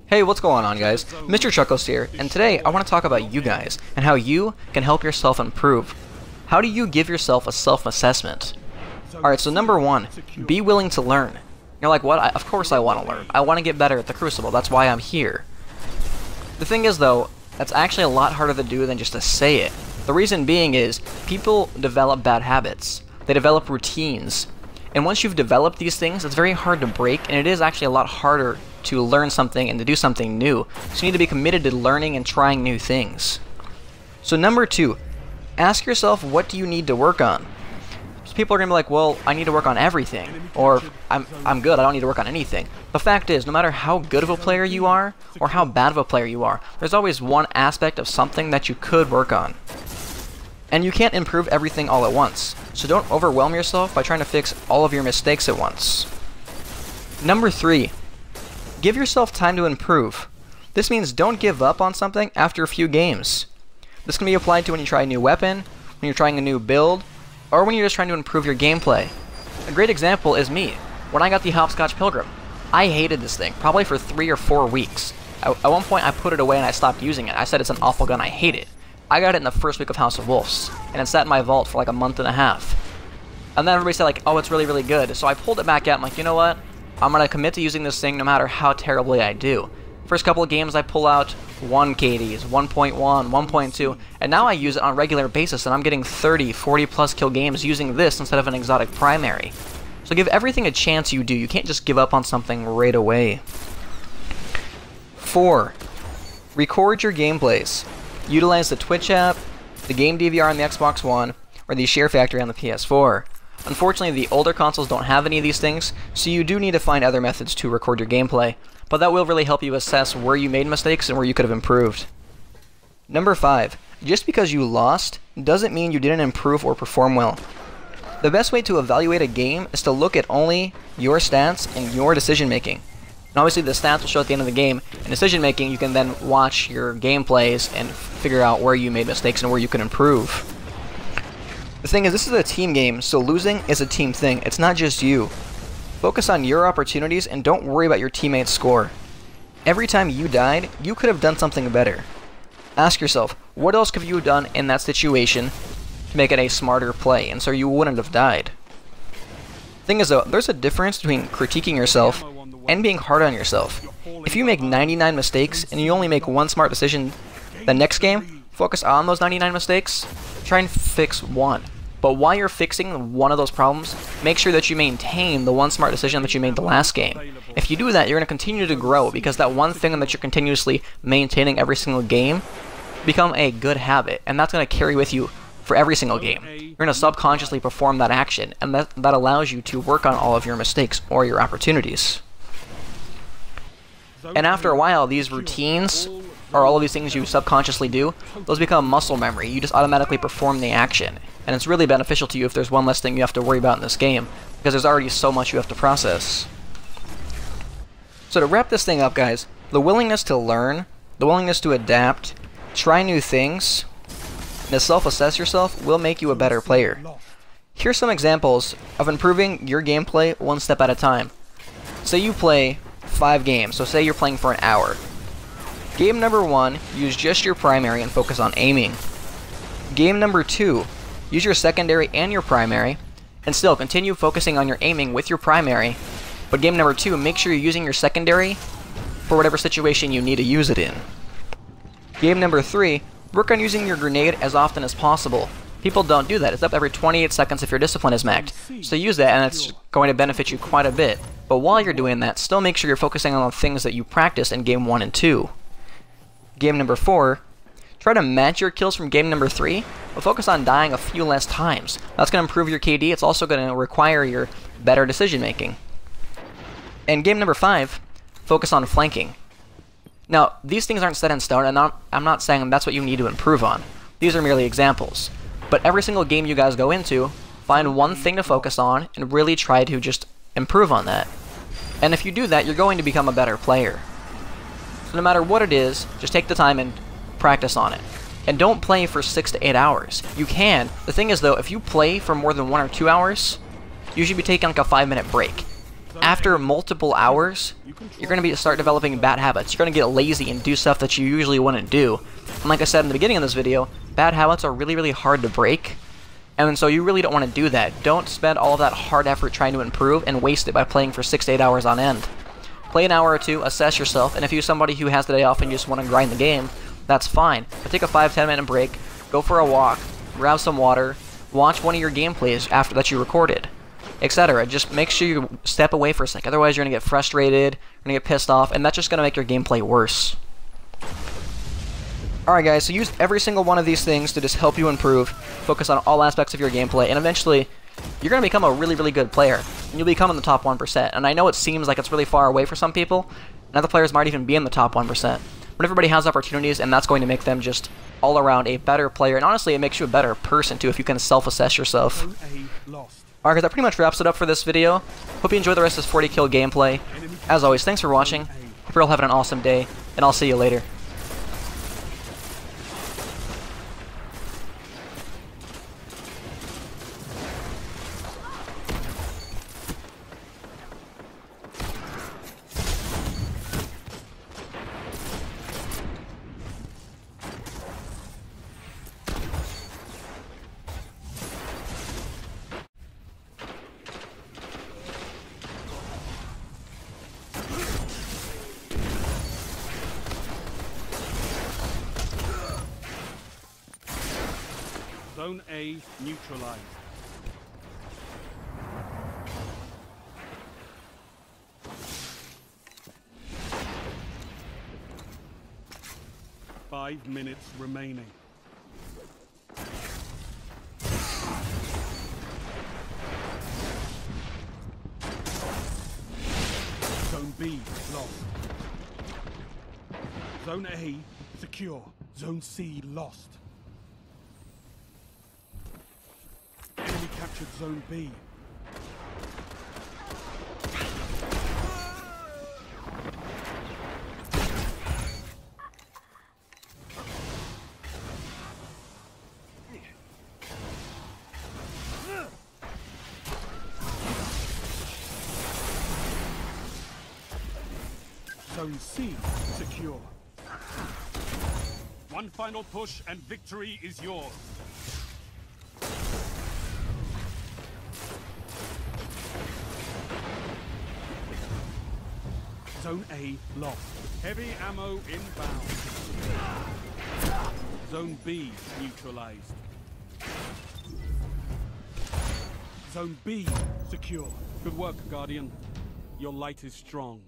Hey, what's going on, guys? Mr. Chuckles here, and today I want to talk about you guys and how you can help yourself improve. How do you give yourself a self-assessment? Alright, so number one, be willing to learn. You're like, what? Of course I want to learn. I want to get better at the Crucible. That's why I'm here. The thing is, though, that's actually a lot harder to do than just to say it. The reason being is, people develop bad habits. They develop routines. And once you've developed these things, it's very hard to break, and it is actually a lot harder to learn something and to do something new. So you need to be committed to learning and trying new things. So number two, ask yourself, what do you need to work on? So people are going to be like, well, I need to work on everything, or I'm good, I don't need to work on anything. The fact is, no matter how good of a player you are, or how bad of a player you are, there's always one aspect of something that you could work on. And you can't improve everything all at once, so don't overwhelm yourself by trying to fix all of your mistakes at once. Number three, give yourself time to improve. This means don't give up on something after a few games. This can be applied to when you try a new weapon, when you're trying a new build, or when you're just trying to improve your gameplay. A great example is me. When I got the Hopscotch Pilgrim, I hated this thing, probably for 3 or 4 weeks. At one point I put it away and I stopped using it. I said it's an awful gun, I hate it. I got it in the first week of House of Wolves, and it sat in my vault for like a month and a half. And then everybody said like, oh, it's really, really good. So I pulled it back out, I'm like, you know what? I'm going to commit to using this thing no matter how terribly I do. First couple of games I pull out 1 KDs, 1.1, 1.2, and now I use it on a regular basis, and I'm getting 30, 40 plus kill games using this instead of an exotic primary. So give everything a chance you do. You can't just give up on something right away. 4. Record your gameplays. Utilize the Twitch app, the Game DVR on the Xbox One, or the Share Factory on the PS4. Unfortunately, the older consoles don't have any of these things, so you do need to find other methods to record your gameplay, but that will really help you assess where you made mistakes and where you could have improved. Number 5. Just because you lost doesn't mean you didn't improve or perform well. The best way to evaluate a game is to look at only your stats and your decision making. And obviously the stats will show at the end of the game, and decision making you can then watch your gameplays and figure out where you made mistakes and where you can improve. The thing is, this is a team game, so losing is a team thing. It's not just you. Focus on your opportunities and don't worry about your teammates' score. Every time you died, you could have done something better. Ask yourself, what else could you have done in that situation to make it a smarter play, and so you wouldn't have died? Thing is though, there's a difference between critiquing yourself and being hard on yourself. If you make 99 mistakes and you only make one smart decision the next game, focus on those 99 mistakes, try and fix one. But while you're fixing one of those problems, make sure that you maintain the one smart decision that you made the last game. If you do that, you're going to continue to grow, because that one thing that you're continuously maintaining every single game become a good habit, and that's going to carry with you for every single game. You're going to subconsciously perform that action, and that allows you to work on all of your mistakes or your opportunities. And after a while, these routines, or all of these things you subconsciously do, those become muscle memory. You just automatically perform the action. And it's really beneficial to you if there's one less thing you have to worry about in this game, because there's already so much you have to process. So to wrap this thing up, guys, the willingness to learn, the willingness to adapt, try new things, and to self-assess yourself will make you a better player. Here's some examples of improving your gameplay one step at a time. Say you play 5 games, so say you're playing for an hour. Game number 1, use just your primary and focus on aiming. Game number 2, use your secondary and your primary, and still continue focusing on your aiming with your primary, but game number 2, make sure you're using your secondary for whatever situation you need to use it in. Game number 3, work on using your grenade as often as possible. People don't do that. It's up every 28 seconds if your discipline is maxed. So use that, and it's going to benefit you quite a bit. But while you're doing that, still make sure you're focusing on the things that you practiced in game 1 and 2. Game number 4, try to match your kills from game number 3, but focus on dying a few less times. That's going to improve your KD. It's also going to require your better decision making. And game number 5, focus on flanking. Now, these things aren't set in stone, and I'm not saying that's what you need to improve on. These are merely examples. But every single game you guys go into, find one thing to focus on and really try to just improve on that. And if you do that, you're going to become a better player. So no matter what it is, just take the time and practice on it. And don't play for 6 to 8 hours. You can. The thing is though, if you play for more than 1 or 2 hours, you should be taking like a 5-minute break. after multiple hours, you're going to start developing bad habits. You're going to get lazy and do stuff that you usually wouldn't do. And like I said in the beginning of this video, bad habits are really, really hard to break. And so you really don't want to do that. Don't spend all of that hard effort trying to improve and waste it by playing for 6 to 8 hours on end. Play an hour or two, assess yourself, and if you're somebody who has the day off and you just want to grind the game, that's fine. But take a 5-10 minute break, go for a walk, grab some water, watch one of your gameplays after that you recorded, etc. Just make sure you step away for a sec, otherwise you're going to get frustrated, you're going to get pissed off, and that's just going to make your gameplay worse. Alright guys, so use every single one of these things to just help you improve, focus on all aspects of your gameplay, and eventually you're going to become a really, really good player, and you'll become in the top 1%. And I know it seems like it's really far away for some people, and other players might even be in the top 1%, but everybody has opportunities, and that's going to make them just all around a better player, and honestly it makes you a better person too if you can self-assess yourself. Alright guys, that pretty much wraps it up for this video. Hope you enjoy the rest of this 40 kill gameplay. As always, thanks for watching, hope you're all having an awesome day, and I'll see you later. Zone A neutralized. Five minutes remaining. Zone B lost. Zone A secure. Zone C lost. Enemy captured Zone B. Zone C secure. One final push and victory is yours. Zone A lost. Heavy ammo inbound. Zone B neutralized. Zone B secure. Good work, Guardian. Your light is strong.